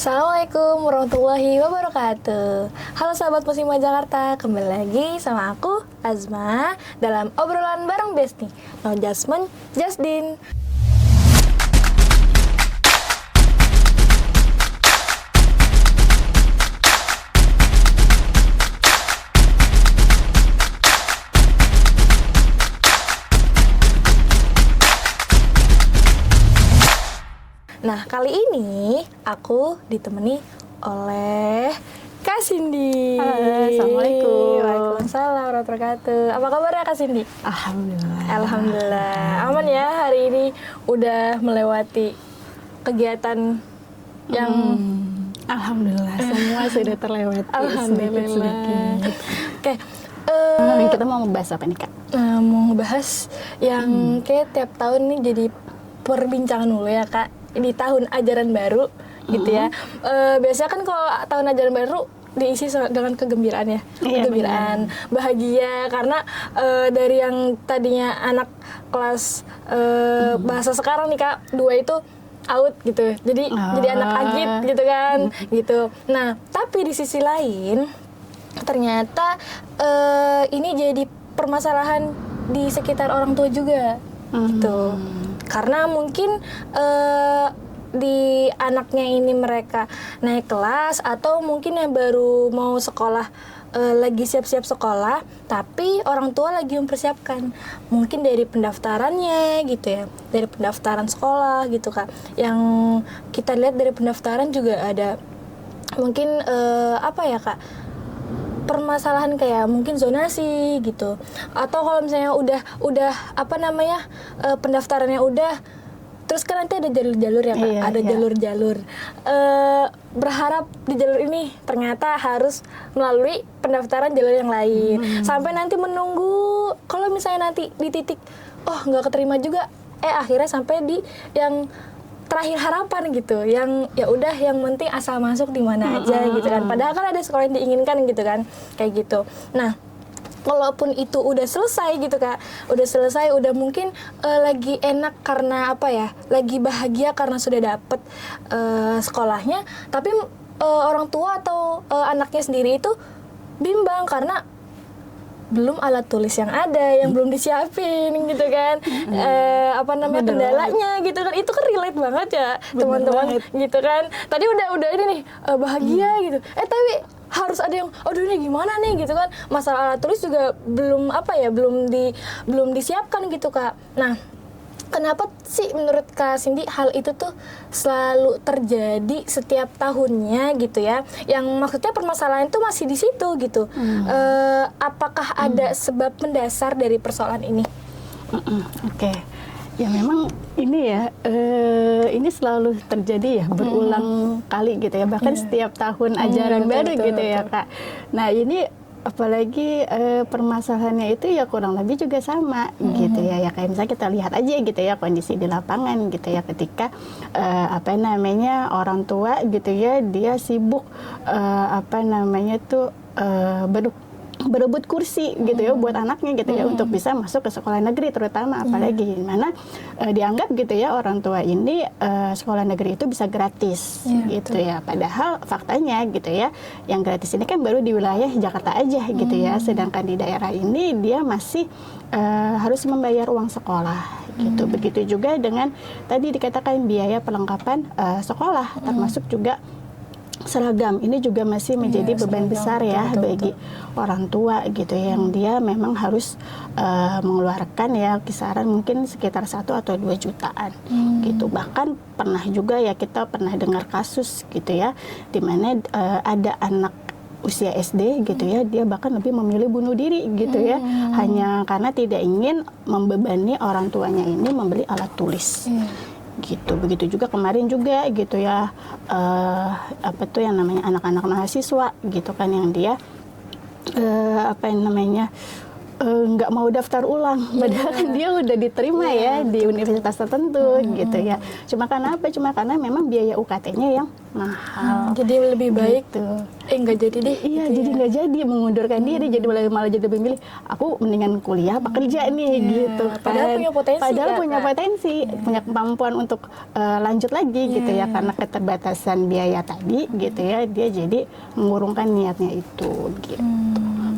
Assalamualaikum warahmatullahi wabarakatuh. Halo sahabat Muslimah Jakarta, kembali lagi sama aku Azma dalam obrolan bareng Besti. No Jasmine, Jasdin. Nah, kali ini aku ditemani oleh Kak Cindy. Assalamualaikum. Waalaikumsalam warahmatullahi wabarakatuh. Apa kabar ya Kak Cindy? Alhamdulillah. Alhamdulillah. Aman ya, hari ini udah melewati kegiatan yang Alhamdulillah, semua sudah terlewati. Alhamdulillah. Sedikit. Oke. Kita mau membahas apa nih, Kak? Mau ngebahas yang kayak tiap tahun nih jadi perbincangan dulu ya Kak, di tahun ajaran baru gitu ya. Biasanya kan kalau tahun ajaran baru diisi dengan kegembiraan ya, kegembiraan, bahagia karena dari yang tadinya anak kelas bahasa sekarang nih Kak, 2 itu out gitu, jadi anak agit gitu kan, gitu. Nah tapi di sisi lain ternyata ini jadi permasalahan di sekitar orang tua juga gitu. Karena mungkin di anaknya ini mereka naik kelas atau mungkin yang baru mau sekolah, lagi siap-siap sekolah, tapi orang tua lagi mempersiapkan mungkin dari pendaftarannya gitu ya, dari pendaftaran sekolah gitu Kak. Yang kita lihat dari pendaftaran juga ada mungkin apa ya Kak, permasalahan kayak mungkin zonasi gitu, atau kalau misalnya udah apa namanya, pendaftarannya udah, terus kan nanti ada jalur-jalur ya Kak, ada jalur-jalur, berharap di jalur ini ternyata harus melalui pendaftaran jalur yang lain, sampai nanti menunggu kalau misalnya nanti di titik nggak keterima juga, akhirnya sampai di yang terakhir harapan gitu, yang ya udah yang penting asal masuk di mana aja gitu kan, padahal kan ada sekolah yang diinginkan gitu kan, kayak gitu. Nah walaupun itu udah selesai gitu Kak, udah selesai, udah mungkin lagi enak karena apa ya, lagi bahagia karena sudah dapet sekolahnya, tapi orang tua atau anaknya sendiri itu bimbang karena belum alat tulis yang ada, yang belum disiapin gitu kan, apa namanya, kendalanya gitu kan, itu kan relate banget ya teman-teman gitu kan. Tadi udah ini nih bahagia gitu, tapi harus ada yang aduh ini gimana nih gitu kan, masalah alat tulis juga belum apa ya, belum disiapkan gitu Kak. Nah kenapa sih menurut Kak Cindy hal itu tuh selalu terjadi setiap tahunnya gitu ya? Yang maksudnya permasalahan itu masih di situ gitu. Apakah ada sebab mendasar dari persoalan ini? Oke. Ya memang ini ya, ini selalu terjadi ya, berulang kali gitu ya, bahkan setiap tahun ajaran baru gitu ya Kak. Nah ini apalagi permasalahannya itu ya kurang lebih juga sama gitu ya, kayak misalnya kita lihat aja gitu ya kondisi di lapangan gitu ya, ketika apa namanya, orang tua gitu ya, dia sibuk apa namanya tuh berebut kursi gitu ya buat anaknya gitu ya, untuk bisa masuk ke sekolah negeri terutama, apalagi di mana dianggap gitu ya orang tua ini sekolah negeri itu bisa gratis gitu ya, padahal faktanya gitu ya yang gratis ini kan baru di wilayah Jakarta aja gitu ya, sedangkan di daerah ini dia masih harus membayar uang sekolah gitu. Begitu juga dengan tadi dikatakan biaya perlengkapan sekolah, termasuk juga seragam, ini juga masih menjadi beban besar ya bagi orang tua gitu, yang dia memang harus mengeluarkan ya kisaran mungkin sekitar 1 atau 2 jutaan gitu. Bahkan pernah juga ya, kita pernah dengar kasus gitu ya, di mana ada anak usia SD gitu ya, dia bahkan lebih memilih bunuh diri gitu ya, hanya karena tidak ingin membebani orang tuanya ini membeli alat tulis. Gitu. Begitu juga kemarin juga gitu ya, apa tuh yang namanya anak-anak mahasiswa gitu kan, yang dia apa yang namanya nggak mau daftar ulang, padahal kan dia udah diterima ya di universitas tertentu gitu ya. Cuma karena apa? Cuma karena memang biaya UKT-nya yang mahal. Jadi lebih baik Gitu. nggak jadi deh. Iya, gitu jadi ya. nggak jadi mengundurkan diri, jadi malah jadi memilih aku mendingan kuliah apa kerja nih gitu. Padahal punya potensi, Padahal ya, punya Kak? potensi, punya kemampuan untuk lanjut lagi gitu ya, karena keterbatasan biaya tadi gitu ya, dia jadi mengurungkan niatnya itu gitu.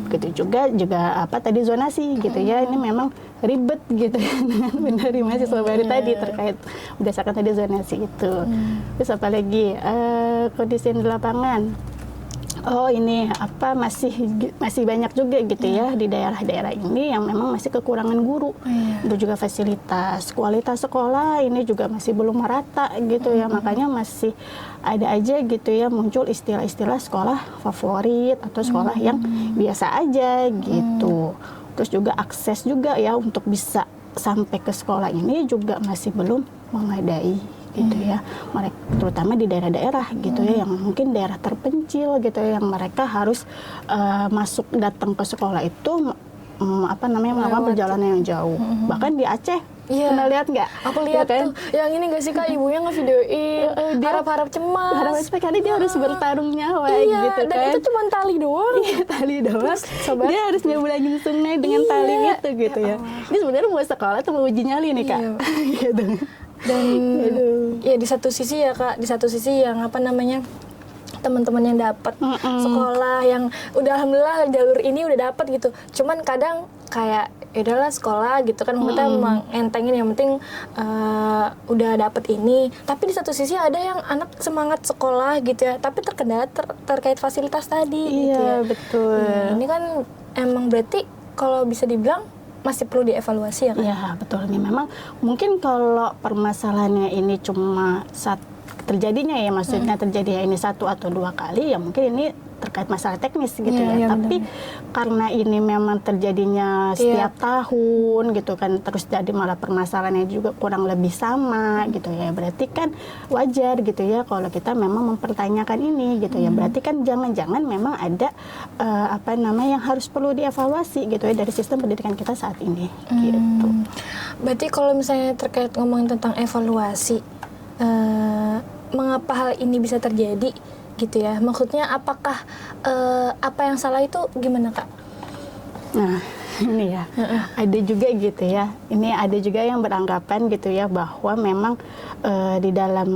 Begitu juga apa tadi zonasi gitu ya, ini memang ribet gitu ya dengan menerima mahasiswa baru tadi terkait berdasarkan tadi zonasi itu. Terus apalagi kondisi di lapangan. Oh ini apa masih banyak juga gitu ya di daerah-daerah ini yang memang masih kekurangan guru. Itu juga fasilitas, kualitas sekolah ini juga masih belum merata gitu ya, makanya masih ada aja gitu ya muncul istilah-istilah sekolah favorit atau sekolah yang biasa aja gitu. Terus juga akses juga ya untuk bisa sampai ke sekolah ini juga masih belum memadai gitu ya, mereka terutama di daerah-daerah gitu ya yang mungkin daerah terpencil gitu ya, yang mereka harus datang ke sekolah itu melakukan perjalanan yang jauh. Bahkan di Aceh pernah lihat nggak? Aku lihat Ya kan? tuh, yang ini nggak sih Kak, ibunya ngevideoin dia harap-harap cemas. Harap karena dia harus bertarung nyawa Iya, gitu dan kan. itu cuma tali doang. Iya, tali doang. sobat. Dia harus nyebrangin sungai dengan tali itu gitu ya. Ini sebenarnya mau sekolah atau mau uji nyali nih Kak? Gitu. Dan ya di satu sisi ya Kak, di satu sisi yang teman-teman yang dapat sekolah yang udah alhamdulillah jalur ini udah dapat gitu. Cuman kadang kayak ya udahlah sekolah gitu kan, kita emang entengin yang penting udah dapet ini. Tapi di satu sisi ada yang anak semangat sekolah gitu ya, tapi terkendala terkait fasilitas tadi gitu ya. Iya, betul. Ini kan emang berarti kalau bisa dibilang masih perlu dievaluasi ya kan? Iya, betul. Ini memang mungkin kalau permasalahannya ini cuma terjadinya ya, maksudnya terjadi ini 1 atau 2 kali, ya mungkin ini terkait masalah teknis gitu ya. Tapi karena ini memang terjadinya setiap tahun gitu kan, terus jadi malah permasalahannya juga kurang lebih sama gitu ya. Berarti kan wajar gitu ya kalau kita memang mempertanyakan ini gitu ya. Berarti kan jangan-jangan memang ada yang harus perlu dievaluasi gitu ya dari sistem pendidikan kita saat ini gitu. Berarti kalau misalnya terkait ngomongin tentang evaluasi, mengapa hal ini bisa terjadi gitu ya? Maksudnya apakah apa yang salah itu gimana Kak? Nah ini ya, ada juga gitu ya. Ini ada juga yang beranggapan gitu ya bahwa memang di dalam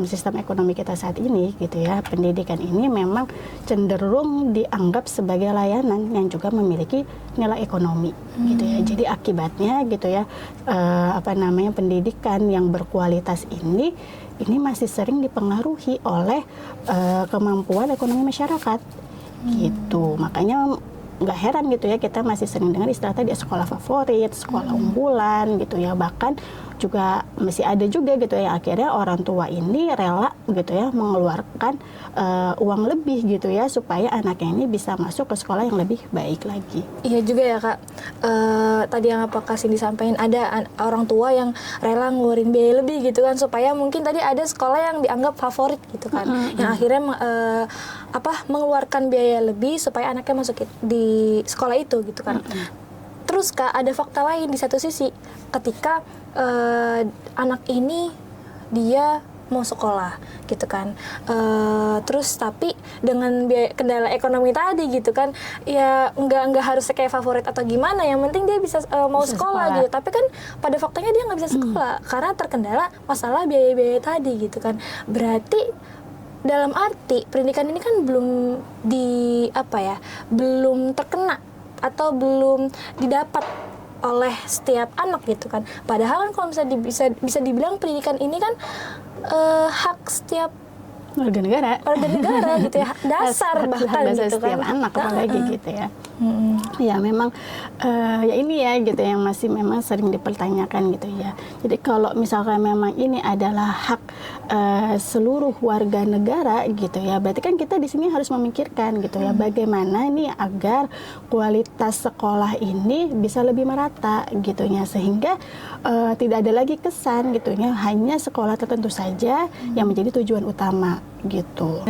sistem ekonomi kita saat ini gitu ya, pendidikan ini memang cenderung dianggap sebagai layanan yang juga memiliki nilai ekonomi gitu ya. Jadi akibatnya gitu ya, pendidikan yang berkualitas ini masih sering dipengaruhi oleh kemampuan ekonomi masyarakat gitu. Makanya nggak heran gitu ya kita masih sering dengar istilah tadi sekolah favorit, sekolah unggulan gitu ya. Bahkan juga masih ada juga gitu ya akhirnya orang tua ini rela gitu ya mengeluarkan uang lebih gitu ya supaya anaknya ini bisa masuk ke sekolah yang lebih baik lagi. Iya juga ya Kak, tadi yang apa kasih disampaikan ada orang tua yang rela ngeluarin biaya lebih gitu kan supaya mungkin tadi ada sekolah yang dianggap favorit gitu kan, yang akhirnya mengeluarkan biaya lebih supaya anaknya masuk di sekolah itu gitu kan. Terus Kak ada fakta lain di satu sisi ketika anak ini dia mau sekolah gitu kan, terus tapi dengan kendala ekonomi tadi gitu kan, ya nggak harus kayak favorit atau gimana, yang penting dia bisa mau sekolah gitu. Tapi kan pada faktanya dia nggak bisa sekolah karena terkendala masalah biaya-biaya tadi gitu kan. Berarti dalam arti pendidikan ini kan belum terkena atau belum didapat oleh setiap anak gitu kan. Padahal kan kalau misalnya bisa dibilang pendidikan ini kan hak setiap warga negara gitu ya, dasar bahkan gitu kan setiap anak apalagi gitu ya. Ya memang ya ini ya gitu yang masih memang sering dipertanyakan gitu ya. Jadi kalau misalkan memang ini adalah hak seluruh warga negara gitu ya, berarti kan kita di sini harus memikirkan gitu ya bagaimana nih agar kualitas sekolah ini bisa lebih merata gitu ya, sehingga tidak ada lagi kesan gitu ya hanya sekolah tertentu saja yang menjadi tujuan utama gitu.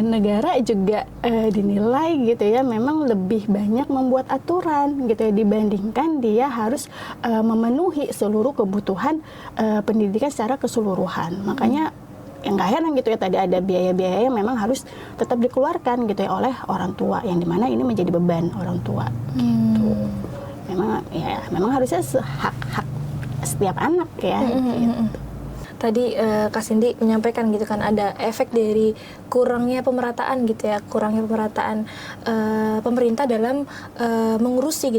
negara juga dinilai gitu ya memang lebih banyak membuat aturan gitu ya dibandingkan dia harus memenuhi seluruh kebutuhan pendidikan secara keseluruhan. Makanya yang nggak heran gitu ya tadi ada biaya-biaya yang memang harus tetap dikeluarkan gitu ya oleh orang tua yang dimana ini menjadi beban orang tua gitu. Memang harusnya hak setiap anak ya. Gitu. Tadi Kak Cindy menyampaikan gitu kan ada efek dari kurangnya pemerataan gitu ya, kurangnya pemerataan pemerintah dalam mengurusi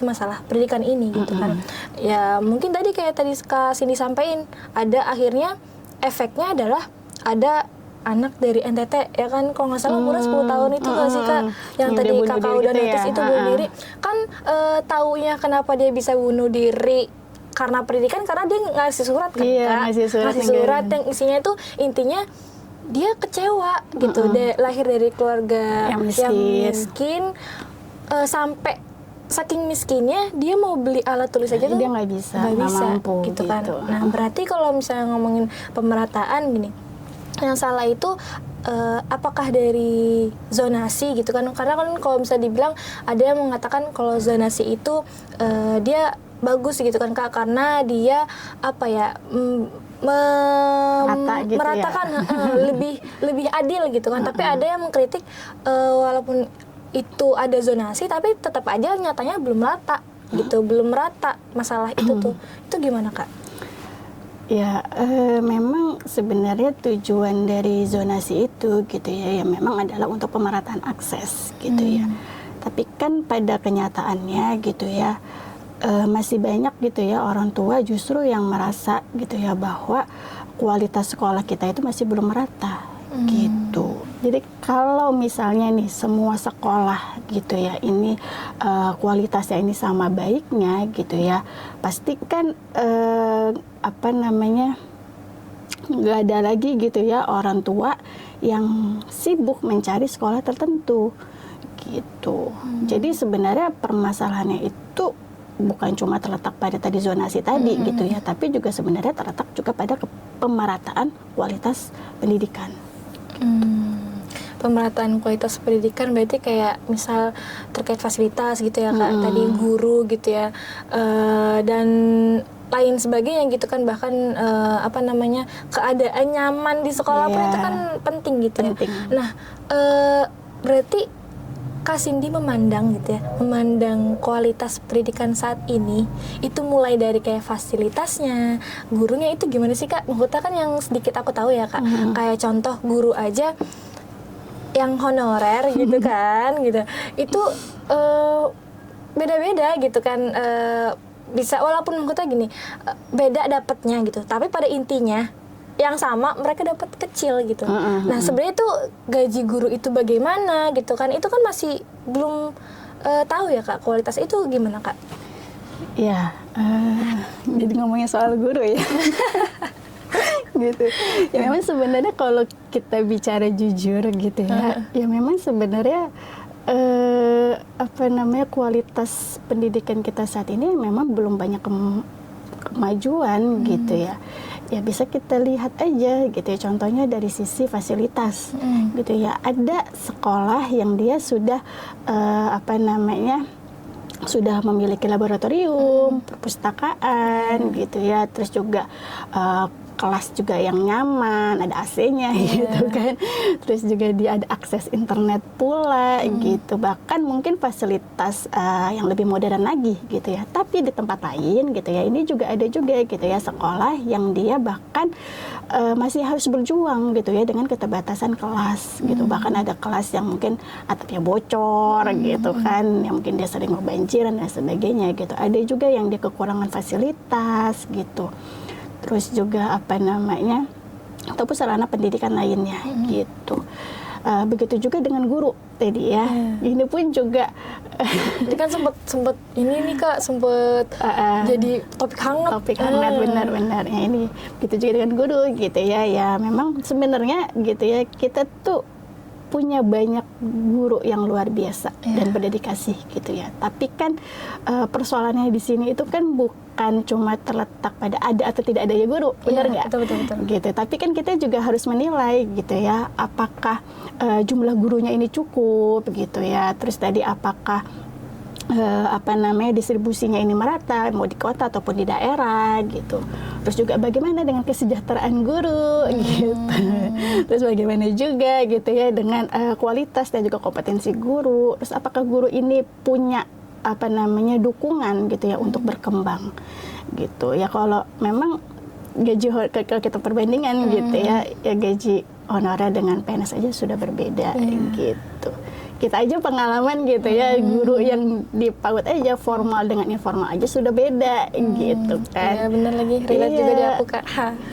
masalah pendidikan ini gitu kan. Ya mungkin tadi kayak tadi Kak Cindy sampaikan ada akhirnya efeknya adalah ada anak dari NTT ya kan, kalau nggak salah umurnya 10 tahun itu nggak sih Kak, yang tadi Kakak udah notice itu bunuh diri kan, taunya kenapa dia bisa bunuh diri karena pendidikan, karena dia ngasih surat kan Kak, ngasih surat yang isinya itu intinya dia kecewa gitu, lahir dari keluarga yang miskin sampai saking miskinnya dia mau beli alat tulis aja tuh dia nggak bisa mampu gitu kan. Nah berarti kalau misalnya ngomongin pemerataan gini, yang salah itu apakah dari zonasi gitu kan, karena kan kalau misalnya dibilang ada yang mengatakan kalau zonasi itu dia bagus gitu kan Kak, karena dia apa ya gitu meratakan ya? lebih adil gitu kan. Tapi ada yang mengkritik walaupun itu ada zonasi tapi tetap aja nyatanya belum rata gitu, belum rata masalah itu tuh. Itu gimana Kak? Ya memang sebenarnya tujuan dari zonasi itu gitu ya memang adalah untuk pemerataan akses gitu ya. Tapi kan pada kenyataannya gitu ya masih banyak gitu ya orang tua justru yang merasa gitu ya bahwa kualitas sekolah kita itu masih belum merata gitu. Jadi kalau misalnya nih semua sekolah gitu ya ini kualitasnya ini sama baiknya gitu ya, pasti kan nggak ada lagi gitu ya orang tua yang sibuk mencari sekolah tertentu gitu. Jadi sebenarnya permasalahannya itu bukan cuma terletak pada tadi zonasi tadi gitu ya, tapi juga sebenarnya terletak juga pada pemerataan kualitas pendidikan. Pemerataan kualitas pendidikan berarti kayak misal terkait fasilitas gitu ya Kak, tadi guru gitu ya, dan lain sebagainya gitu kan, bahkan keadaan nyaman di sekolah pun itu kan penting gitu ya. Nah berarti Kak Cindy memandang gitu ya, memandang kualitas pendidikan saat ini itu mulai dari kayak fasilitasnya, gurunya itu gimana sih Kak? Maksudnya kan yang sedikit aku tahu ya Kak, kayak contoh guru aja yang honorer gitu kan, gitu, itu beda-beda gitu kan, bisa walaupun maksudnya gini, beda dapatnya gitu, tapi pada intinya yang sama mereka dapat kecil gitu. Nah sebenarnya tuh gaji guru itu bagaimana gitu kan, itu kan masih belum tahu ya Kak, kualitas itu gimana Kak? Ya jadi ngomongin soal guru ya. Gitu. Ya memang sebenarnya kalau kita bicara jujur gitu ya, ya memang sebenarnya kualitas pendidikan kita saat ini memang belum banyak kemajuan gitu ya. Ya bisa kita lihat aja gitu ya, contohnya dari sisi fasilitas gitu ya. Ada sekolah yang dia sudah sudah memiliki laboratorium, perpustakaan gitu ya, terus juga kelas juga yang nyaman, ada AC-nya gitu kan. Terus juga dia ada akses internet pula gitu. Bahkan mungkin fasilitas yang lebih modern lagi gitu ya. Tapi di tempat lain gitu ya, ini juga ada juga gitu ya sekolah yang dia bahkan masih harus berjuang gitu ya dengan keterbatasan kelas gitu. Bahkan ada kelas yang mungkin atapnya bocor gitu kan, yang mungkin dia sering kebanjiran dan sebagainya gitu. Ada juga yang dia kekurangan fasilitas gitu. Terus juga ataupun sarana pendidikan lainnya gitu. Begitu juga dengan guru tadi ya. Ini pun juga ini kan sempat ini nih Kak, sempat jadi topik hangat. Benar-benar ya, ini begitu juga dengan guru gitu ya. Ya memang sebenarnya gitu ya, kita tuh punya banyak guru yang luar biasa dan berdedikasi gitu ya. Tapi kan persoalannya di sini itu kan bukan cuma terletak pada ada atau tidak adanya guru, benar nggak? Betul. Gitu. Tapi kan kita juga harus menilai gitu ya, apakah jumlah gurunya ini cukup gitu ya. Terus tadi apakah distribusinya ini merata, mau di kota ataupun di daerah gitu. Terus juga bagaimana dengan kesejahteraan guru gitu. Terus bagaimana juga gitu ya dengan kualitas dan juga kompetensi guru. Terus apakah guru ini punya dukungan gitu ya untuk berkembang gitu. Ya kalau memang gaji kalau kita perbandingan gitu ya gaji honorer dengan PNS aja sudah berbeda gitu. Kita aja pengalaman gitu ya, guru yang di PAUD aja formal dengan informal aja sudah beda gitu kan. Iya benar lagi, relate juga di aku Kak.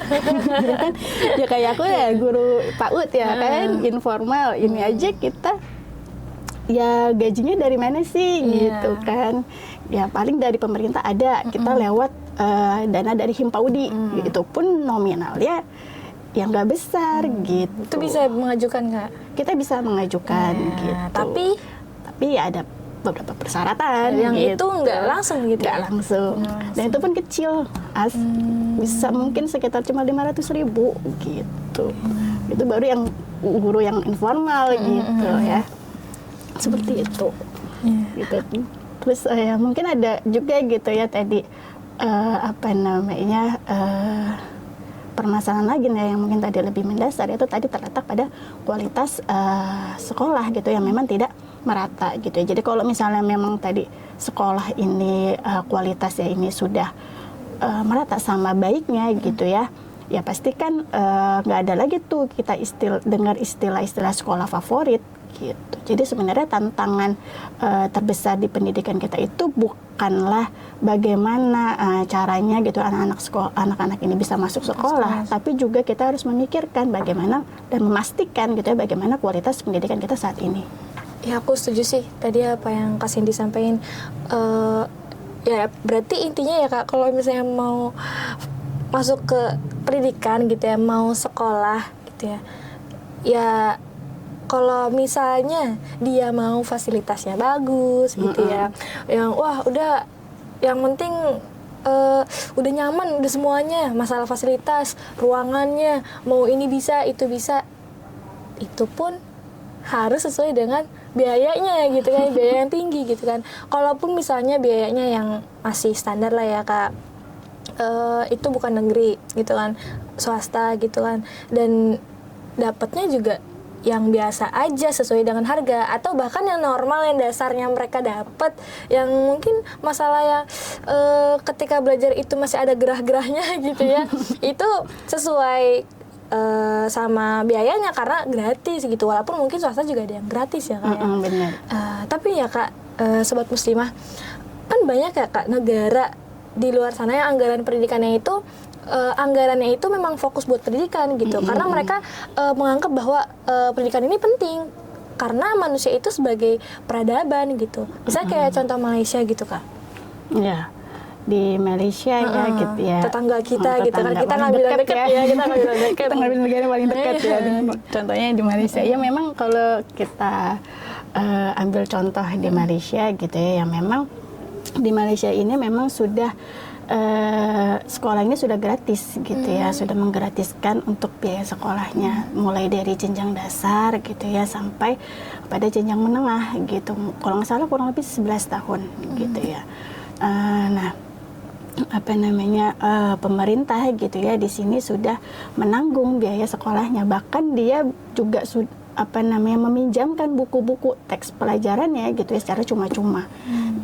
Ya kan, ya kayak aku ya guru PAUD ya kan, informal. Ini aja kita ya gajinya dari mana sih gitu kan. Ya paling dari pemerintah ada, kita lewat dana dari Himpaudi, itu pun nominalnya yang nggak besar gitu. Itu bisa mengajukan Kak? Kita bisa mengajukan gitu. Tapi ya ada beberapa persyaratan yang gitu. itu nggak langsung gitu. Nggak langsung. Dan itu pun kecil, bisa mungkin sekitar cuma 500.000 gitu. Itu baru yang guru yang informal gitu ya. Seperti itu. Gitu. Terus mungkin ada juga gitu ya tadi permasalahan lagi nih yang mungkin tadi lebih mendasar, itu tadi terletak pada kualitas sekolah gitu yang memang tidak merata gitu ya. Jadi kalau misalnya memang tadi sekolah ini kualitasnya ini sudah merata sama baiknya gitu ya, ya pasti kan nggak ada lagi tuh kita dengar istilah-istilah sekolah favorit gitu. Jadi sebenarnya tantangan terbesar di pendidikan kita itu bukanlah bagaimana caranya gitu anak-anak ini bisa masuk sekolah, tapi juga kita harus memikirkan bagaimana dan memastikan gitu ya bagaimana kualitas pendidikan kita saat ini. Ya aku setuju sih tadi apa yang Kak Cindy sampaikan. Ya berarti intinya ya Kak, kalau misalnya mau masuk ke pendidikan gitu ya, mau sekolah gitu ya, ya kalau misalnya dia mau fasilitasnya bagus gitu ya, yang wah udah yang penting udah nyaman, udah semuanya, masalah fasilitas, ruangannya, mau ini bisa, itu bisa, itu pun harus sesuai dengan biayanya gitu kan, biaya yang tinggi gitu kan. Kalaupun misalnya biayanya yang masih standar lah ya Kak, itu bukan negeri gitu kan, swasta gitu kan, dan dapatnya juga yang biasa aja sesuai dengan harga, atau bahkan yang normal yang dasarnya mereka dapat, yang mungkin masalah yang ketika belajar itu masih ada gerah-gerahnya gitu ya, itu sesuai sama biayanya karena gratis gitu, walaupun mungkin swasta juga ada yang gratis ya Kak. Benar. Tapi ya Kak, Sobat Muslimah, kan banyak ya Kak negara di luar sana yang anggaran pendidikannya itu anggarannya itu memang fokus buat pendidikan gitu, karena mereka menganggap bahwa pendidikan ini penting karena manusia itu sebagai peradaban gitu. Misalnya kayak contoh Malaysia gitu Kak. Ya, di Malaysia ya gitu ya. Tetangga kita gitu kan, kita ngambil dekat ya, kita ngambil dekat. Kita ngambil negara paling dekat ya. Contohnya di Malaysia. Ya memang kalau kita ambil contoh di Malaysia gitu ya, yang memang di Malaysia ini memang sudah sekolah ini sudah gratis gitu ya, sudah menggratiskan untuk biaya sekolahnya mulai dari jenjang dasar gitu ya sampai pada jenjang menengah gitu. Kalau nggak salah kurang lebih 11 tahun gitu ya. Nah, pemerintah gitu ya di sini sudah menanggung biaya sekolahnya, bahkan dia juga meminjamkan buku-buku teks pelajarannya gitu ya secara cuma-cuma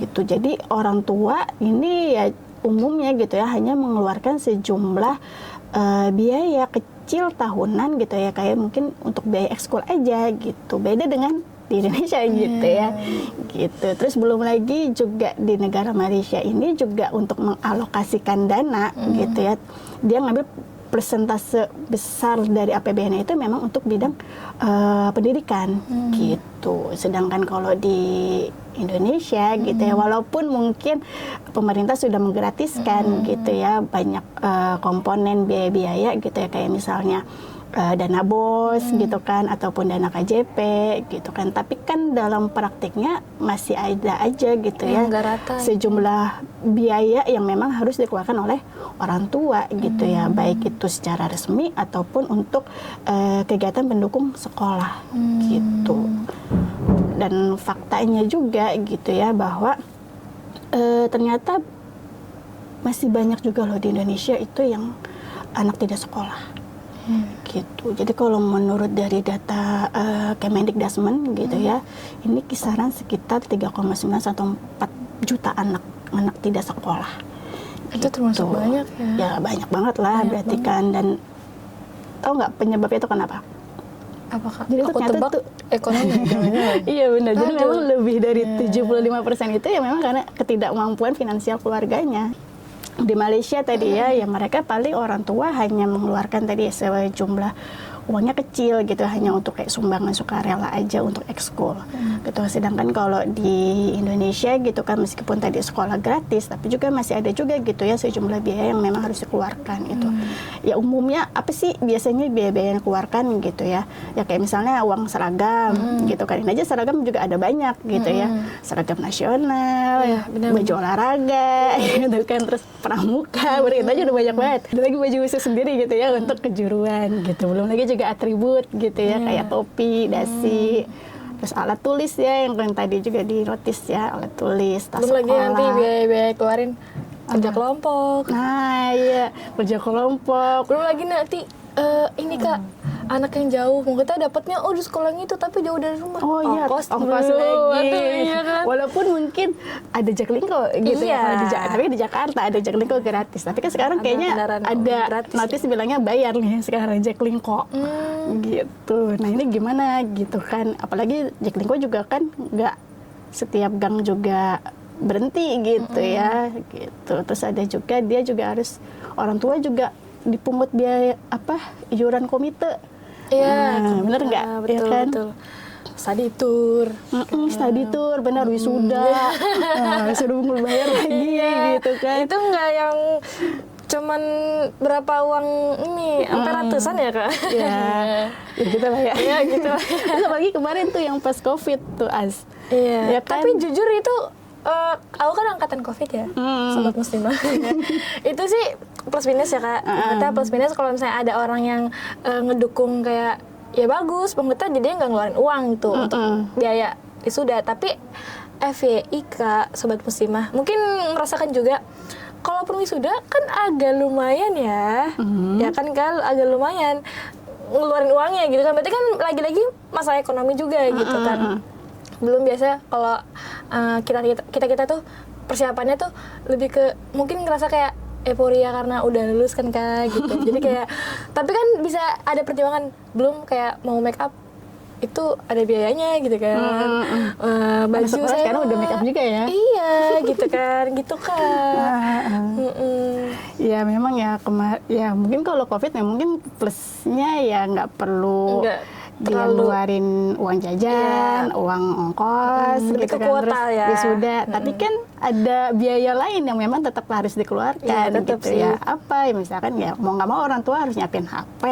gitu. Jadi orang tua ini ya umumnya gitu ya hanya mengeluarkan sejumlah biaya kecil tahunan gitu ya, kayak mungkin untuk biaya ekskul aja gitu. Beda dengan di Indonesia gitu ya. Gitu. Terus belum lagi juga di negara Malaysia ini juga untuk mengalokasikan dana gitu ya. Dia ngambil persentase besar dari APBN itu memang untuk bidang pendidikan gitu. Sedangkan kalau di Indonesia gitu ya, walaupun mungkin pemerintah sudah menggratiskan gitu ya banyak komponen biaya-biaya gitu ya, kayak misalnya dana BOS gitu kan, ataupun dana KJP gitu kan. Tapi kan dalam praktiknya masih ada aja gitu ya nggak rata. sejumlah biaya yang memang harus dikeluarkan oleh orang tua gitu ya, baik itu secara resmi ataupun untuk kegiatan pendukung sekolah gitu. Dan faktanya juga gitu ya bahwa ternyata masih banyak juga loh di Indonesia itu yang anak tidak sekolah. Gitu. Jadi kalau menurut dari data Kemendikdasmen gitu ya, ini kisaran sekitar 3,9 atau 4 juta anak tidak sekolah. Itu termasuk banyak ya? Ya banyak banget lah, Banyak berarti banget. kan. Dan tahu nggak penyebabnya itu kenapa? Apakah Jadi aku ternyata tebak tuh- ekonomi? Jangan-jangan. Iya benar. Jadi Aduh. memang lebih dari 75% itu ya memang karena ketidakmampuan finansial keluarganya. Di Malaysia tadi ya mereka paling orang tua hanya mengeluarkan tadi sejumlah uangnya kecil gitu, hanya untuk kayak sumbangan sukarela aja untuk ekskul gitu. Sedangkan kalau di Indonesia gitu kan, meskipun tadi sekolah gratis, tapi juga masih ada juga gitu ya sejumlah biaya yang memang harus dikeluarkan gitu. Ya umumnya apa sih biasanya biaya-biaya yang dikeluarkan gitu ya? Ya kayak misalnya uang seragam gitu kan. Ini aja seragam juga ada banyak gitu ya. Seragam nasional, Iya, benar-benar. baju olahraga gitu kan, terus pramuka, itu aja udah banyak banget. Ada lagi baju khusus sendiri gitu ya untuk kejuruan gitu. Belum lagi juga atribut gitu ya, kayak topi, dasi, terus alat tulis ya yang tadi juga di notis ya, alat tulis, tas Belum lagi sekolah. nanti biaya-biaya keluarin kerja kelompok. Nah iya, kerja kelompok. Belum lagi nanti ini Kak, anak yang jauh, mau kita dapatnya di sekolahnya itu tapi jauh dari rumah. Oh iya, ongkos ongkos belum. lagi. Aduh, iya kan? Walaupun mungkin ada Jaklingko gitu Iya. ya, kalau tapi di Jakarta ada Jaklingko gratis. Tapi kan sekarang Ada kayaknya kendaraan ada gratis notis bilangnya bayar nih sekarang Jaklingko. Gitu. Nah ini gimana gitu kan? Apalagi Jaklingko juga kan nggak setiap gang juga berhenti gitu ya. Gitu. Terus ada juga dia juga harus orang tua juga dipungut biaya iuran komite. Iya, bener nggak? betul, Ya kan? betul. Study tour. Study tour, benar, wisuda. Suruh bayar lagi gitu kan. Itu nggak yang cuman berapa uang ini, sampai ratusan ya Kak? Ya gitu lah ya. Iya gitu lah. Terus apalagi kemarin tuh yang pas COVID tuh Iya, Ya kan? tapi jujur itu aku kan angkatan COVID ya, sobat muslimah. Itu sih plus minus ya Kak. Kita plus minus kalau misalnya ada orang yang ngedukung kayak ya bagus, pemerintah jadinya nggak ngeluarin uang gitu untuk biaya wisuda. Tapi FYI Kak, sobat muslimah, mungkin merasakan juga kalaupun wisuda kan agak lumayan ya. Ya kan agak lumayan ngeluarin uangnya gitu kan. Berarti kan lagi-lagi masalah ekonomi juga gitu kan. Belum biasa kalau kita tuh persiapannya tuh lebih ke mungkin ngerasa kayak euforia karena udah lulus kan Kak gitu. Jadi kayak tapi kan bisa ada pertimbangan, belum kayak mau make up itu ada biayanya gitu kan. Baju sekolah saya sekarang udah make up juga ya. Iya gitu kan, gitu Kak. Ya memang ya ya mungkin kalau COVID ya mungkin plusnya ya nggak perlu Nggak dia terlalu. ngeluarin uang jajan, uang ongkos, lebih gitu ke kan, kuota terus ya. wisuda. Tapi kan ada biaya lain yang memang tetap harus dikeluarkan Iya, tetap gitu sih. ya. Apa ya misalkan ya mau nggak mau orang tua harus nyiapin HP,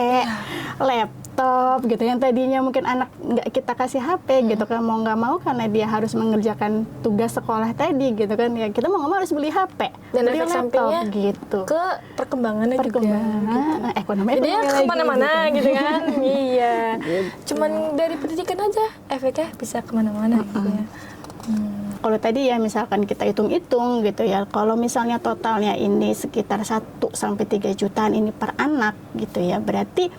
laptop gitu. Yang tadinya mungkin anak nggak kita kasih HP gitu kan, mau nggak mau karena dia harus mengerjakan tugas sekolah tadi gitu kan, ya kita mau nggak mau harus beli HP, Dan beli efek laptop sampingnya gitu. Ke perkembangannya juga. Perkembangan ekonomi Jadi ya lagi kemana-mana gitu kan. Iya. Gitu. Cuman dari pendidikan aja efeknya bisa kemana-mana gitu ya. Kalau tadi ya misalkan kita hitung-hitung gitu ya, kalau misalnya totalnya ini sekitar 1 sampai 3 jutaan ini per anak gitu ya, berarti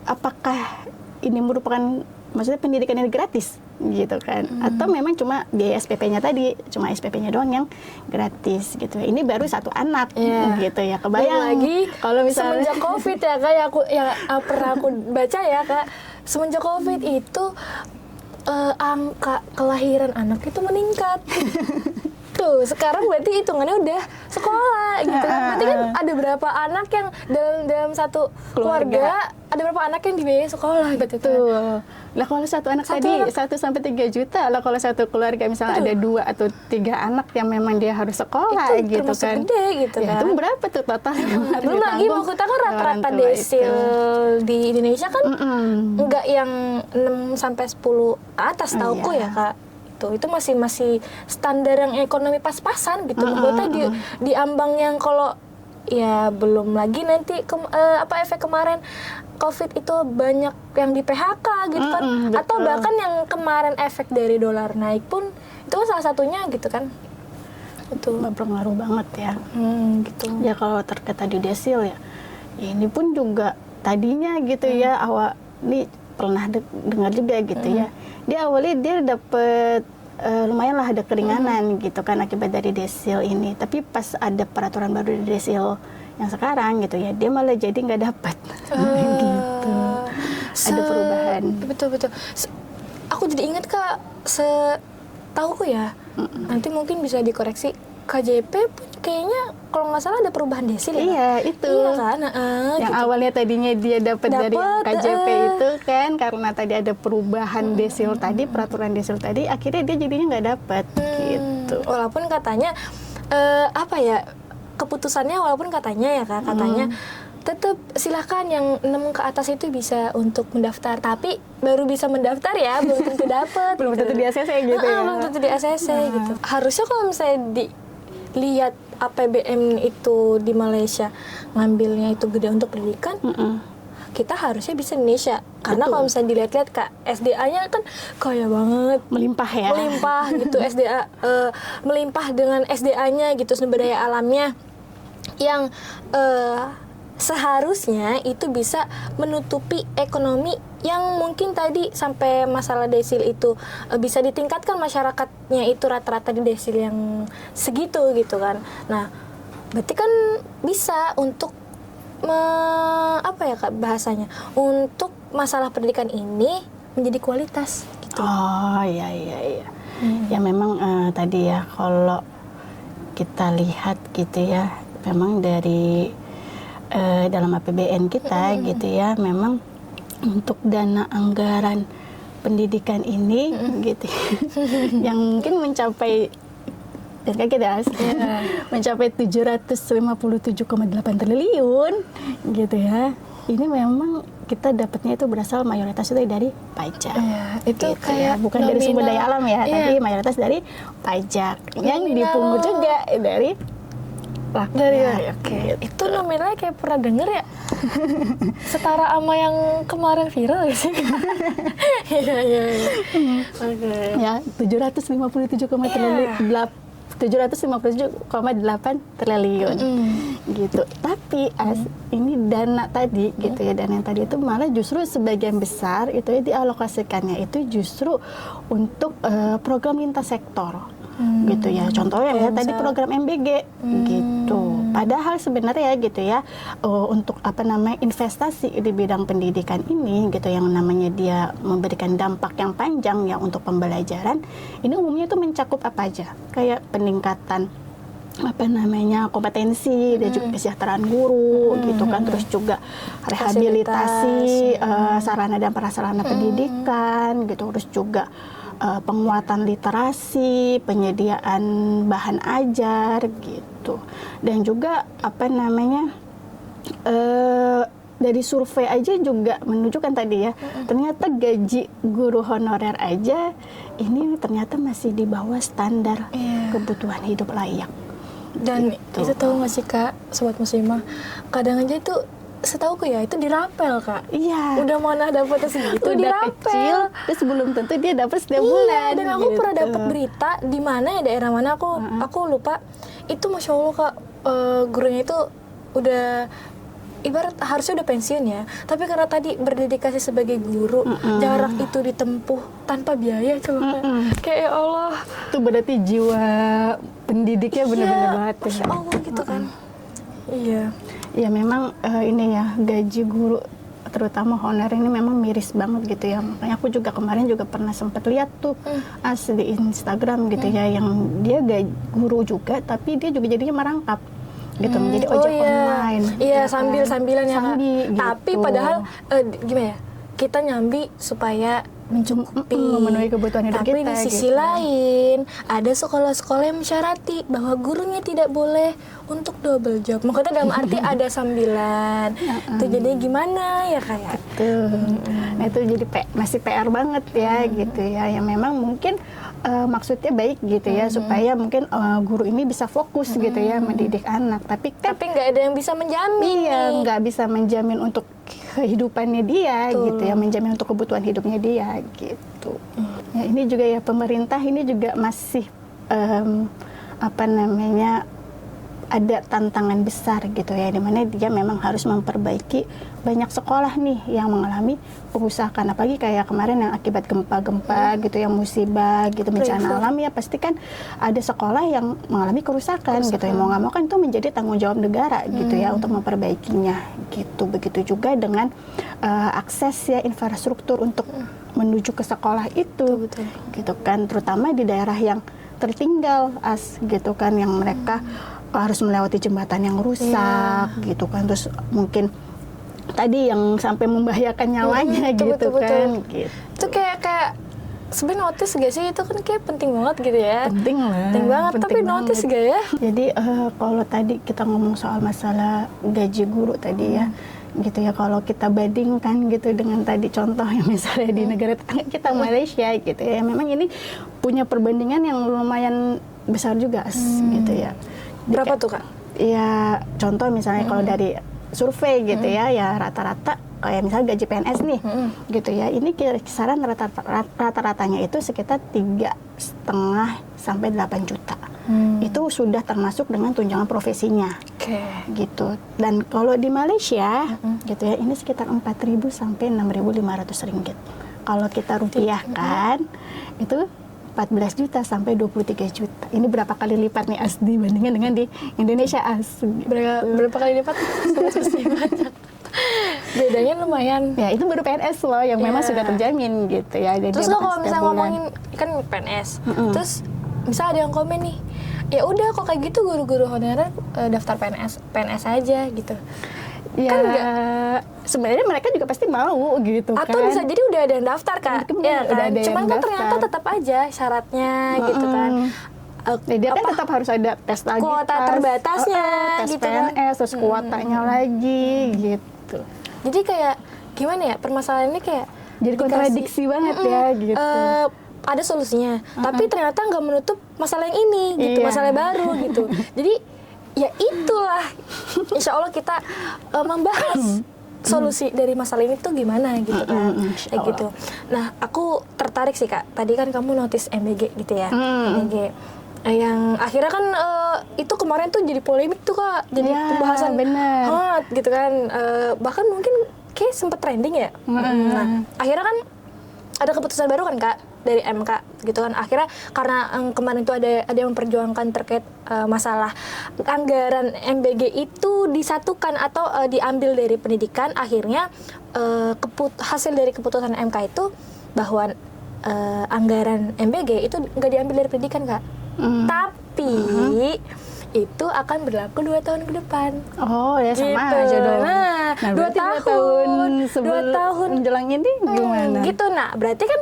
apakah ini merupakan maksudnya pendidikan yang gratis gitu kan, atau memang cuma biaya SPP-nya tadi, cuma SPP-nya doang yang gratis gitu. Ini baru 1 anak gitu ya. Belum Kebayang lagi kalau misalnya semenjak COVID ya Kak, yang pernah aku baca ya Kak, semenjak COVID itu angka kelahiran anak itu meningkat. Tuh, sekarang berarti hitungannya udah sekolah gitu kan. Berarti kan ada berapa anak yang dalam satu keluarga, ada berapa anak yang dibiayai sekolah gitu kan. Tuh. Lah kalau satu anak tadi 1-3 juta, lah kalau satu keluarga misalnya ada 2 atau 3 anak yang memang dia harus sekolah itu gitu termasuk kan. gede gitu Ya, kan. itu berapa tuh total yang harus Belum lagi ditanggung maksudnya kan rata-rata orang tua desil itu. di Indonesia kan Mm-mm. enggak yang 6 sampai 10 atas tauku Iya. ya Kak. Itu masih standar yang ekonomi pas-pasan gitu. Maksudnya di ambang yang kalau ya belum lagi nanti efek kemarin COVID itu banyak yang di PHK gitu kan. Betul. Atau bahkan yang kemarin efek dari dolar naik pun itu kan salah satunya gitu kan. Itu Berpengaruh banget ya. gitu. Ya kalau terkait tadi desil ya, ini pun juga tadinya gitu ya, awal ini pernah dengar juga gitu ya. Dia awalnya dia dapet lumayan lah ada keringanan gitu kan akibat dari desil ini. Tapi pas ada peraturan baru di desil yang sekarang gitu ya, dia malah jadi nggak dapat. Gitu. Ada perubahan. Betul. Aku jadi ingat Kak, setauku ya, nanti mungkin bisa dikoreksi. KJP pun kayaknya kalau nggak salah ada perubahan desil ya. Iya, itu. Iya kan? Yang Gitu. awalnya tadinya dia dapat dari Dapet, KJP itu kan karena tadi ada perubahan desil tadi, peraturan desil tadi, akhirnya dia jadinya nggak dapat gitu. Walaupun katanya keputusannya walaupun katanya ya Kak, katanya tetap silakan yang 6 ke atas itu bisa untuk mendaftar, tapi baru bisa mendaftar ya, belum tentu dapat. Belum tentu di ACC gitu ya. Belum tentu di ACC gitu. Harusnya kalau misalnya dilihat APBN itu di Malaysia ngambilnya itu gede untuk pendidikan, kita harusnya bisa Indonesia. Karena kalau misalnya dilihat-lihat Kak, SDA-nya kan kaya banget. Melimpah ya. Melimpah gitu SDA, melimpah dengan SDA-nya gitu, sumber daya alamnya yang seharusnya itu bisa menutupi ekonomi yang mungkin tadi sampai masalah desil itu bisa ditingkatkan masyarakatnya itu rata-rata di desil yang segitu gitu kan. Nah, berarti kan bisa untuk Kak bahasanya, untuk masalah pendidikan ini menjadi kualitas gitu. Oh iya. Ya memang tadi ya kalau kita lihat gitu ya, memang dari dalam APBN kita gitu ya, memang untuk dana anggaran pendidikan ini gitu yang mungkin mencapai mencapai 757,8 triliun gitu ya. Ini memang kita dapatnya itu berasal mayoritas itu dari pajak. Itu gitu kayak ya. Bukan dari sumber daya alam ya, tapi mayoritas dari pajak yang dipungut juga dari rakyat. Oke. Itu nominalnya kayak pernah denger ya? Setara sama yang kemarin viral gak sih? Iya. Oke. Ya, 757,8 triliun gitu. Tapi ini dana tadi gitu ya, dana yang tadi itu malah justru sebagian besar itu ya dialokasikannya itu justru untuk program lintas sektor. Gitu ya, contohnya ya tadi program MBG gitu. Padahal sebenarnya gitu ya, untuk investasi di bidang pendidikan ini gitu, yang namanya dia memberikan dampak yang panjang ya untuk pembelajaran, ini umumnya itu mencakup apa aja, kayak peningkatan kompetensi dan juga kesejahteraan guru gitu kan, terus juga rehabilitasi sarana dan prasarana pendidikan gitu, terus juga penguatan literasi, penyediaan bahan ajar gitu, dan juga dari survei aja juga menunjukkan tadi ya, ternyata gaji guru honorer aja ini ternyata masih di bawah standar kebutuhan hidup layak. Dan itu tahu nggak sih Kak, Sobat Muslimah, kadang aja itu setauku ya itu dirapel Kak. Iya. Udah mana dapetnya segitu Udah dirapel. kecil, terus belum tentu dia dapat setiap bulan. Dan aku pernah dapat berita di mana ya, daerah mana aku lupa. Itu Masya Allah Kak, gurunya itu udah ibarat harusnya udah pensiun ya, tapi karena tadi berdedikasi sebagai guru, jarak itu ditempuh tanpa biaya coba Kak. Kayak ya Allah. Itu berarti jiwa pendidiknya benar-benar banget. Masya Allah gitu kan. Iya. Ya memang ini ya, gaji guru terutama honorer ini memang miris banget gitu ya. Makanya aku juga kemarin juga pernah sempat lihat tuh di Instagram gitu ya, yang dia guru juga tapi dia juga jadinya merangkap gitu, menjadi ojek online. Iya, gitu sambil-sambilan ya, Kak. gitu. Tapi padahal gimana ya? Kita nyambi supaya mencukupi, memenuhi kebutuhan hidup tapi kita. di sisi lain ada sekolah-sekolah yang mensyarati bahwa gurunya tidak boleh untuk double job. Maksudnya dalam arti ada sambilan. Itu jadi gimana ya kayak? Nah itu jadi masih PR banget ya gitu ya. Yang memang mungkin maksudnya baik gitu ya, supaya mungkin guru ini bisa fokus gitu ya mendidik anak. Tapi nggak ada yang bisa menjamin. Iya, nggak bisa menjamin untuk kehidupannya dia gitu ya, menjamin untuk kebutuhan hidupnya dia gitu. Ya, ini juga ya pemerintah ini juga masih ada tantangan besar gitu ya, dimana dia memang harus memperbaiki banyak sekolah nih yang mengalami kerusakan, apalagi kayak kemarin yang akibat gempa-gempa gitu, yang musibah gitu, bencana alam ya, pasti kan ada sekolah yang mengalami kerusakan gitu ya, mau nggak mau kan itu menjadi tanggung jawab negara gitu ya untuk memperbaikinya gitu. Begitu juga dengan akses ya infrastruktur untuk menuju ke sekolah itu gitu kan, terutama di daerah yang tertinggal gitu kan, yang mereka harus melewati jembatan yang rusak gitu kan, terus mungkin tadi yang sampai membahayakan nyawanya gitu kan. Gitu. Itu kayak sebenarnya notice gak sih, itu kan kayak penting banget gitu ya. Penting lah. Penting banget, tapi notice gak ya? Jadi kalau tadi kita ngomong soal masalah gaji guru tadi ya, gitu ya, kalau kita bandingkan gitu dengan tadi contoh yang misalnya di negara tetangga kita Malaysia gitu ya, memang ini punya perbandingan yang lumayan besar juga gitu ya. Berapa tuh Kak? Ya contoh misalnya kalau dari survei gitu ya rata-rata kayak misalnya gaji PNS nih gitu ya, ini kisaran rata-ratanya itu sekitar 3,5 sampai 8 juta. Itu sudah termasuk dengan tunjangan profesinya. Gitu. Dan kalau di Malaysia gitu ya, ini sekitar 4.000 sampai 6.500 ringgit. Kalau kita rupiahkan itu 14 juta sampai 23 juta. Ini berapa kali lipat nih dibandingkan dengan di Indonesia Berapa kali lipat? Bedanya lumayan. Ya itu baru PNS loh yang memang sudah terjamin gitu ya. Jadi terus lo kalau misalnya ngomongin kan PNS, terus misal ada yang komen nih, ya udah kok kayak gitu guru-guru honorer daftar PNS aja gitu. Ya, kan enggak, sebenarnya mereka juga pasti mau gitu atau kan. bisa jadi udah ada yang daftar Kak, ya kan. Cuman kan ternyata tetap aja syaratnya gitu kan. Dia kan tetap harus ada tes lagi, kuota terbatasnya tes gitu PNS, kan. terus kuotanya lagi gitu. Jadi kayak gimana ya, permasalahan ini kayak jadi kontradiksi banget ya gitu. Ada solusinya, tapi ternyata nggak menutup masalah yang ini gitu, masalah baru gitu. Jadi ya itulah, insya Allah kita membahas solusi dari masalah ini tuh gimana gitu kan, kayak gitu. Nah aku tertarik sih Kak, tadi kan kamu notice MBG gitu ya, MBG yang akhirnya kan itu kemarin tuh jadi polemik tuh Kak, jadi pembahasan hangat gitu kan, bahkan mungkin kayak sempet trending ya. Nah akhirnya kan ada keputusan baru kan Kak dari MK gitu kan, akhirnya karena kemarin itu ada yang memperjuangkan terkait masalah anggaran MBG itu disatukan atau diambil dari pendidikan, akhirnya hasil dari keputusan MK itu bahwa anggaran MBG itu nggak diambil dari pendidikan Kak, tapi itu akan berlaku 2 tahun ke depan. Oh ya sama gitu. aja dong. Nah 2 tahun menjelang ini gimana? Gitu. Nah berarti kan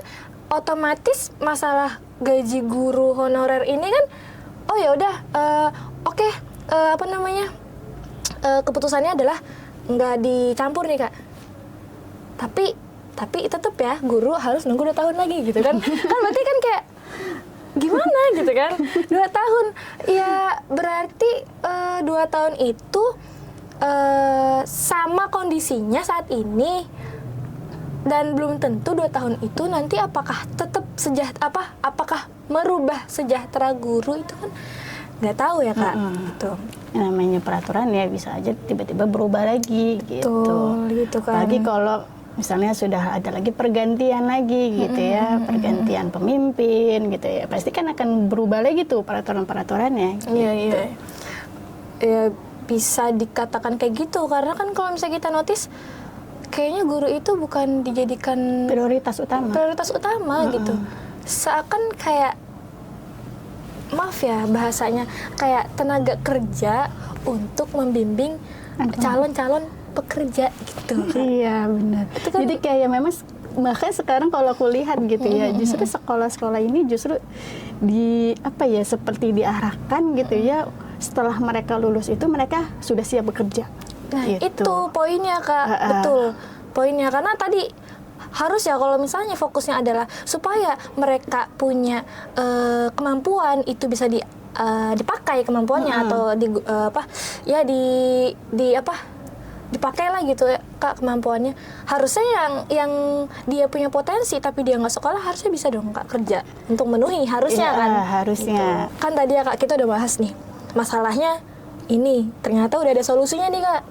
otomatis masalah gaji guru honorer ini kan, oh ya udah, oke, keputusannya adalah nggak dicampur nih Kak. Tapi tetap ya guru harus nunggu 2 tahun lagi gitu kan. Kan berarti kan kayak gimana gitu kan, 2 tahun ya berarti 2 tahun itu sama kondisinya saat ini, dan belum tentu 2 tahun itu nanti apakah tetap apakah merubah sejahtera guru, itu kan nggak tahu ya Kak. Gitu. Namanya peraturan ya bisa aja tiba-tiba berubah lagi gitu kan. Lagi kalau misalnya sudah ada lagi pergantian lagi gitu ya, pergantian pemimpin gitu ya, pasti kan akan berubah lagi tuh peraturan-peraturannya gitu. Iya. Ya bisa dikatakan kayak gitu, karena kan kalau misalnya kita notice kayaknya guru itu bukan dijadikan prioritas utama gitu. Seakan kayak, maaf ya bahasanya, kayak tenaga kerja untuk membimbing calon-calon pekerja gitu. Iya benar. Kan, jadi kayak memang bahkan sekarang kalau aku lihat gitu ya, justru sekolah-sekolah ini justru seperti diarahkan gitu ya, setelah mereka lulus itu mereka sudah siap bekerja. Nah gitu. itu poinnya Kak, betul poinnya, karena tadi harus ya kalau misalnya fokusnya adalah supaya mereka punya kemampuan itu bisa dipakai kemampuannya atau dipakai lah gitu ya Kak kemampuannya. Harusnya yang dia punya potensi tapi dia nggak sekolah harusnya bisa dong Kak kerja untuk memenuhi, harusnya kan. Harusnya. Gitu. Kan tadi ya Kak kita udah bahas nih masalahnya ini, ternyata udah ada solusinya nih Kak.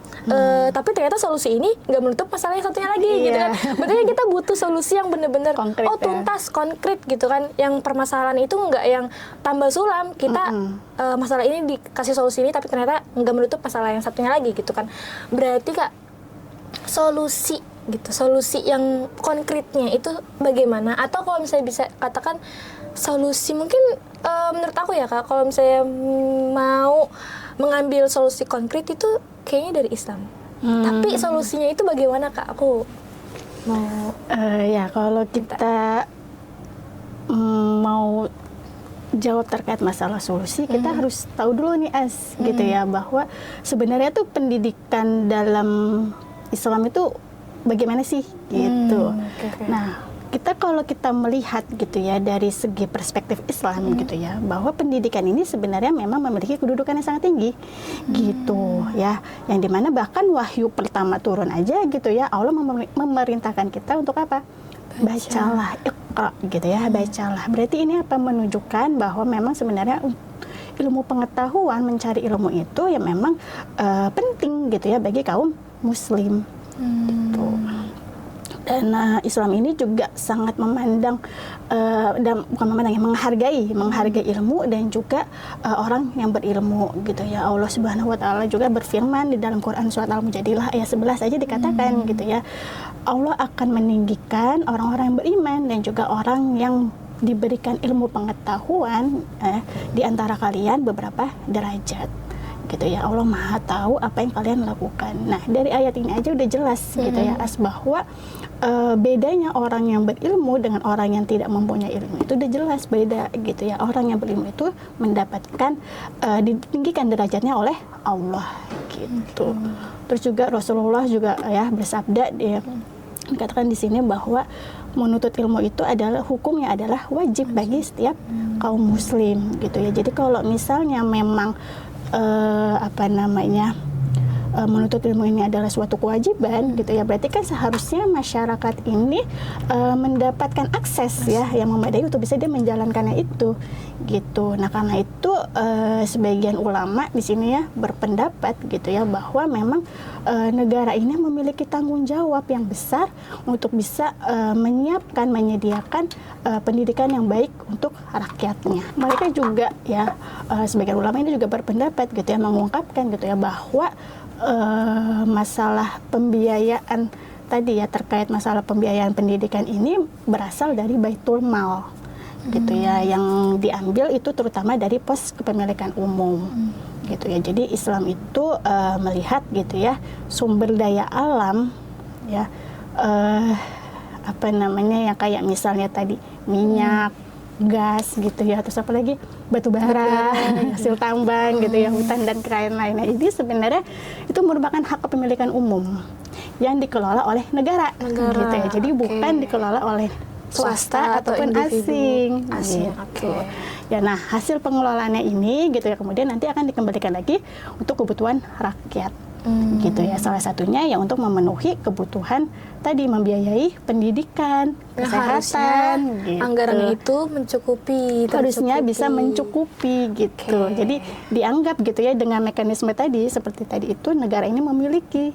Tapi ternyata solusi ini nggak menutup masalah yang satunya lagi gitu kan. Berarti kita butuh solusi yang benar-benar tuntas, konkret gitu kan. Yang permasalahan itu nggak yang tambah sulam. Kita masalah ini dikasih solusi ini tapi ternyata nggak menutup masalah yang satunya lagi gitu kan. Berarti Kak solusi yang konkretnya itu bagaimana? Atau kalau misalnya bisa katakan solusi mungkin menurut aku ya Kak, kalau misalnya mau mengambil solusi konkret itu kayaknya dari Islam. Tapi solusinya itu bagaimana Kak? Aku mau ya kalau kita mau jawab terkait masalah solusi, kita harus tahu dulu nih gitu ya, bahwa sebenarnya tuh pendidikan dalam Islam itu bagaimana sih gitu. Nah, kalau kita melihat gitu ya dari segi perspektif Islam gitu ya, bahwa pendidikan ini sebenarnya memang memiliki kedudukan yang sangat tinggi gitu ya, yang dimana bahkan wahyu pertama turun aja gitu ya, Allah memerintahkan kita untuk apa? Bacalah, Iqra gitu ya, bacalah. Berarti ini apa? Menunjukkan bahwa memang sebenarnya ilmu pengetahuan, mencari ilmu itu ya memang penting gitu ya bagi kaum muslim gitu. Dan Islam ini juga sangat memandang dan bukan memandang, menghargai ilmu dan juga orang yang berilmu gitu ya. Allah Subhanahu wa taala juga berfirman di dalam Quran surat Al-Mujadilah ayat 11 aja dikatakan gitu ya. Allah akan meninggikan orang-orang yang beriman dan juga orang yang diberikan ilmu pengetahuan di antara kalian beberapa derajat. Gitu ya, Allah Maha tahu apa yang kalian lakukan. Nah, dari ayat ini aja udah jelas gitu ya, bahwa bedanya orang yang berilmu dengan orang yang tidak mempunyai ilmu itu udah jelas beda gitu ya. Orang yang berilmu itu mendapatkan ditinggikan derajatnya oleh Allah gitu. Terus juga Rasulullah juga ya bersabda, dia katakan di sini bahwa menuntut ilmu itu adalah hukumnya adalah wajib bagi setiap kaum muslim gitu ya. Jadi kalau misalnya memang menuntut ilmu ini adalah suatu kewajiban gitu ya, berarti kan seharusnya masyarakat ini mendapatkan akses ya yang memadai untuk bisa dia menjalankannya itu gitu. Nah, karena itu sebagian ulama di sini ya berpendapat gitu ya, bahwa memang negara ini memiliki tanggung jawab yang besar untuk bisa menyediakan pendidikan yang baik untuk rakyatnya. Mereka juga ya sebagian ulama ini juga berpendapat gitu ya, mengungkapkan gitu ya, bahwa masalah pembiayaan tadi ya, terkait masalah pembiayaan pendidikan ini berasal dari Baitul Mal gitu ya, yang diambil itu terutama dari pos kepemilikan umum gitu ya. Jadi Islam itu melihat gitu ya sumber daya alam ya, yang kayak misalnya tadi minyak, gas gitu ya, terus apa lagi, batu bara, hasil tambang gitu ya, hutan dan lain-lain. Nah, ini sebenarnya itu merupakan hak kepemilikan umum yang dikelola oleh negara. Gitu ya. Jadi bukan dikelola oleh swasta ataupun asing. Gitu. Ya, nah hasil pengelolaannya ini gitu ya, kemudian nanti akan dikembalikan lagi untuk kebutuhan rakyat. Gitu ya, salah satunya ya untuk memenuhi kebutuhan tadi, membiayai pendidikan, kesehatan gitu. Anggaran itu harusnya bisa mencukupi gitu. Jadi dianggap gitu ya, dengan mekanisme tadi seperti tadi itu, negara ini memiliki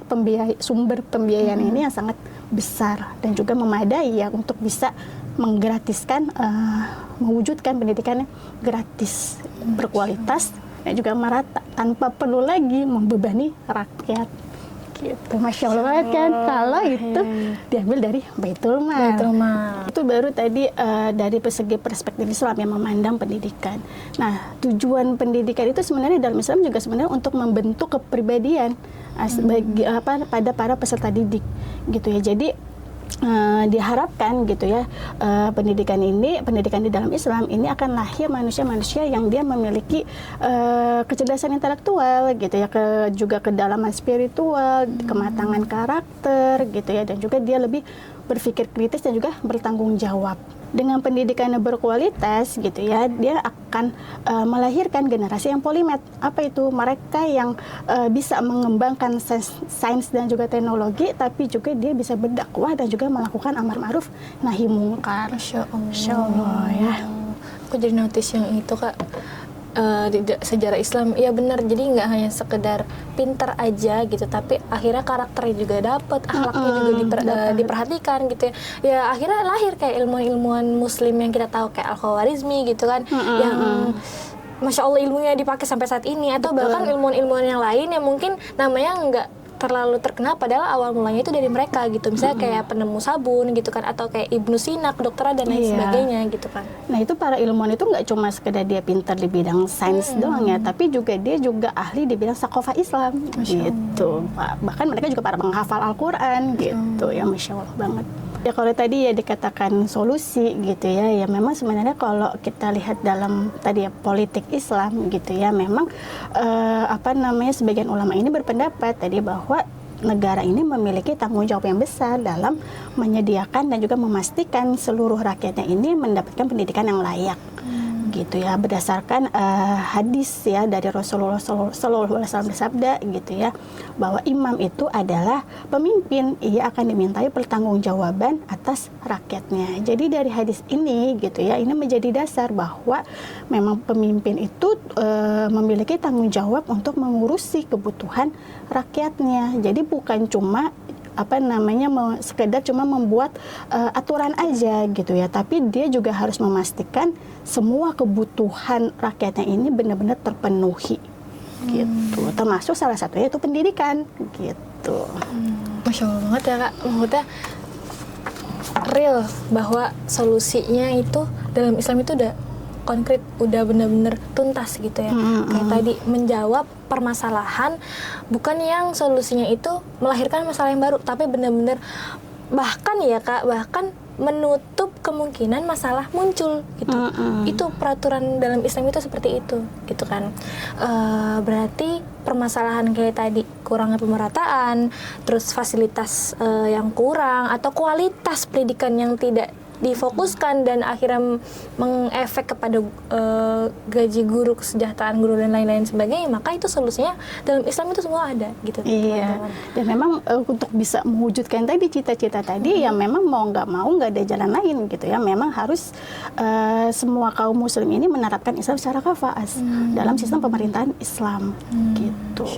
sumber pembiayaan ini yang sangat besar dan juga memadai ya untuk bisa menggratiskan, mewujudkan pendidikan yang gratis, berkualitas dan juga merata tanpa perlu lagi membebani rakyat gitu. Masya Allah banget kan, kalau itu diambil dari Baitul Mal. Baitul Mal. Itu baru tadi dari persegi perspektif Islam yang memandang pendidikan. Nah, tujuan pendidikan itu sebenarnya dalam Islam juga sebenarnya untuk membentuk kepribadian pada para peserta didik gitu ya. Jadi diharapkan gitu ya, pendidikan di dalam Islam ini akan lahir manusia-manusia yang dia memiliki kecerdasan intelektual gitu ya, juga kedalaman spiritual, kematangan karakter gitu ya, dan juga dia lebih berpikir kritis dan juga bertanggung jawab. Dengan pendidikan yang berkualitas gitu ya, dia akan melahirkan generasi yang polimet. Apa itu? Mereka yang bisa mengembangkan sains dan juga teknologi, tapi juga dia bisa berdakwah dan juga melakukan amar ma'ruf nahi mungkar. Masya Allah. Masya Allah ya. Aku jadi notice yang itu Kak, di sejarah Islam. Iya benar, jadi nggak hanya sekedar pinter aja gitu, tapi akhirnya karakternya juga dapet, akhlaknya juga diperhatikan gitu ya. Ya akhirnya lahir kayak ilmuwan muslim yang kita tahu kayak Al-Khawarizmi gitu kan, yang Masya Allah ilmunya dipakai sampai saat ini, atau bahkan ilmuwan-ilmuwan yang lain yang mungkin namanya nggak terlalu terkenal padahal awal mulanya itu dari mereka gitu, misalnya kayak penemu sabun gitu kan, atau kayak Ibnu Sina, kedokteran dan lain sebagainya gitu kan. Nah itu para ilmuwan itu nggak cuma sekedar dia pintar di bidang sains doang ya, tapi juga dia juga ahli di bidang sakofah Islam gitu. Bahkan mereka juga para penghafal Al-Quran gitu ya, Masya Allah banget. Ya kalau tadi ya dikatakan solusi gitu ya, ya memang sebenarnya kalau kita lihat dalam tadi ya politik Islam gitu ya, memang sebagian ulama ini berpendapat tadi bahwa negara ini memiliki tanggung jawab yang besar dalam menyediakan dan juga memastikan seluruh rakyatnya ini mendapatkan pendidikan yang layak. Gitu ya, berdasarkan hadis ya dari Rasulullah SAW bersabda gitu ya, bahwa imam itu adalah pemimpin, ia akan dimintai pertanggungjawaban atas rakyatnya. Jadi dari hadis ini gitu ya, ini menjadi dasar bahwa memang pemimpin itu memiliki tanggung jawab untuk mengurusi kebutuhan rakyatnya. Jadi bukan cuma sekedar cuma membuat aturan aja gitu ya, tapi dia juga harus memastikan semua kebutuhan rakyatnya ini benar-benar terpenuhi gitu, termasuk salah satunya itu pendidikan gitu. Masya Allah banget ya Kak, maksudnya real bahwa solusinya itu dalam Islam itu udah konkret, udah benar-benar tuntas gitu ya. Kayak tadi menjawab permasalahan, bukan yang solusinya itu melahirkan masalah yang baru, tapi benar-benar bahkan menutup kemungkinan masalah muncul gitu. Itu peraturan dalam Islam itu seperti itu gitu kan. Berarti permasalahan kayak tadi kurangnya pemerataan, terus fasilitas yang kurang, atau kualitas pendidikan yang tidak difokuskan dan akhirnya mengefek kepada gaji guru, kesejahteraan guru dan lain-lain sebagainya, maka itu solusinya dalam Islam itu semua ada gitu. Iya. Dan memang untuk bisa mewujudkan tadi cita-cita tadi ya memang mau nggak ada jalan lain gitu ya. Memang harus semua kaum muslim ini menerapkan Islam secara kafaas dalam sistem pemerintahan Islam gitu.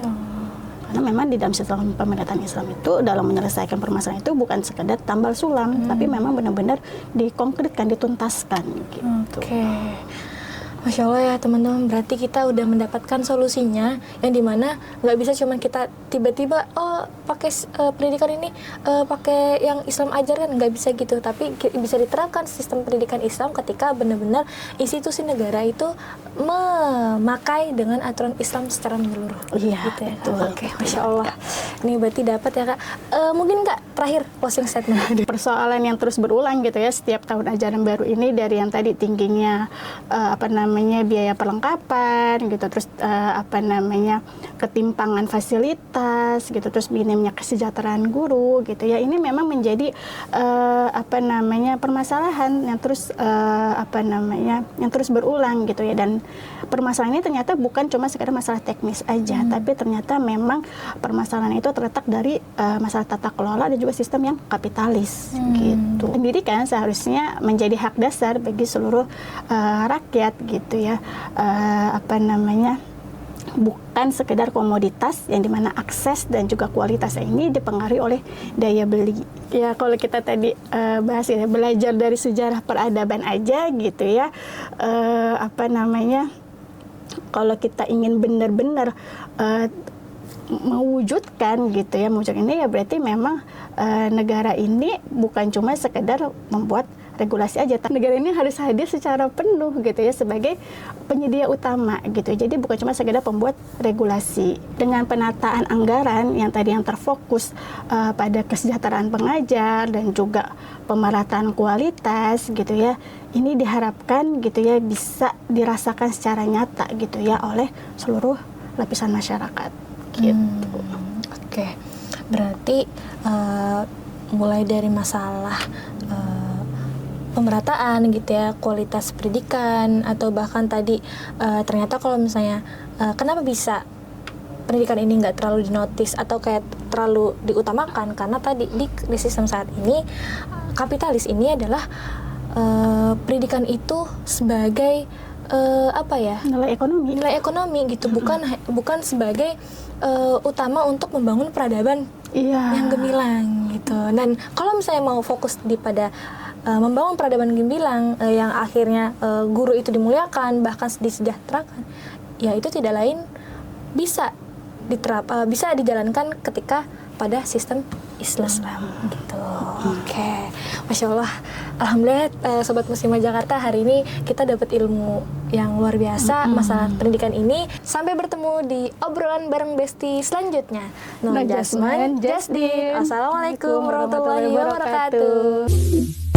Karena memang di dalam sistem pemerintahan Islam itu dalam menyelesaikan permasalahan itu bukan sekedar tambal sulam, tapi memang benar-benar dikonkretkan, dituntaskan gitu. Masya Allah ya teman-teman, berarti kita udah mendapatkan solusinya, yang dimana nggak bisa cuma kita tiba-tiba pakai pendidikan ini pakai yang Islam ajarkan, nggak bisa gitu, tapi bisa diterapkan sistem pendidikan Islam ketika benar-benar institusi negara itu memakai dengan aturan Islam secara menyeluruh. Iya, gitu ya. betul. Masya Allah. Ini berarti dapat ya Kak. Mungkin Kak terakhir closing statement. Persoalan yang terus berulang gitu ya setiap tahun ajaran baru ini, dari yang tadi tingginya biaya perlengkapan gitu, terus ketimpangan fasilitas gitu, terus minimnya kesejahteraan guru gitu ya, ini memang menjadi permasalahan yang terus yang terus berulang gitu ya. Dan permasalahan ini ternyata bukan cuma sekedar masalah teknis aja, tapi ternyata memang permasalahan itu terletak dari masalah tata kelola dan juga sistem yang kapitalis gitu. Pendidikan seharusnya menjadi hak dasar bagi seluruh rakyat gitu ya, bukan sekedar komoditas yang dimana akses dan juga kualitasnya ini dipengaruhi oleh daya beli. Ya kalau kita tadi bahas ya, belajar dari sejarah peradaban aja gitu ya, kalau kita ingin benar-benar mewujudkan gitu ya, mewujudkan ini ya berarti memang negara ini bukan cuma sekedar membuat regulasi aja, tapi negara ini harus hadir secara penuh gitu ya sebagai penyedia utama gitu. Jadi bukan cuma sekedar pembuat regulasi. Dengan penataan anggaran yang tadi yang terfokus pada kesejahteraan pengajar dan juga pemerataan kualitas gitu ya, ini diharapkan gitu ya bisa dirasakan secara nyata gitu ya oleh seluruh lapisan masyarakat gitu. Oke. Berarti mulai dari masalah pemerataan gitu ya, kualitas pendidikan, atau bahkan tadi ternyata kalau misalnya kenapa bisa pendidikan ini nggak terlalu dinotis atau kayak terlalu diutamakan, karena tadi di sistem saat ini kapitalis ini adalah pendidikan itu sebagai nilai ekonomi gitu, bukan sebagai utama untuk membangun peradaban yang gemilang gitu. Dan kalau misalnya mau fokus pada membangun peradaban gemilang yang akhirnya guru itu dimuliakan, bahkan disejahterakan, ya itu tidak lain bisa dijalankan ketika pada sistem Islam gitu. Oke. Masya Allah, alhamdulillah Sobat Muslimah Jakarta, hari ini kita dapat ilmu yang luar biasa masalah pendidikan ini. Sampai bertemu di obrolan bareng Besti selanjutnya. No Judgment, Just Deal. Assalamualaikum warahmatullahi wabarakatuh.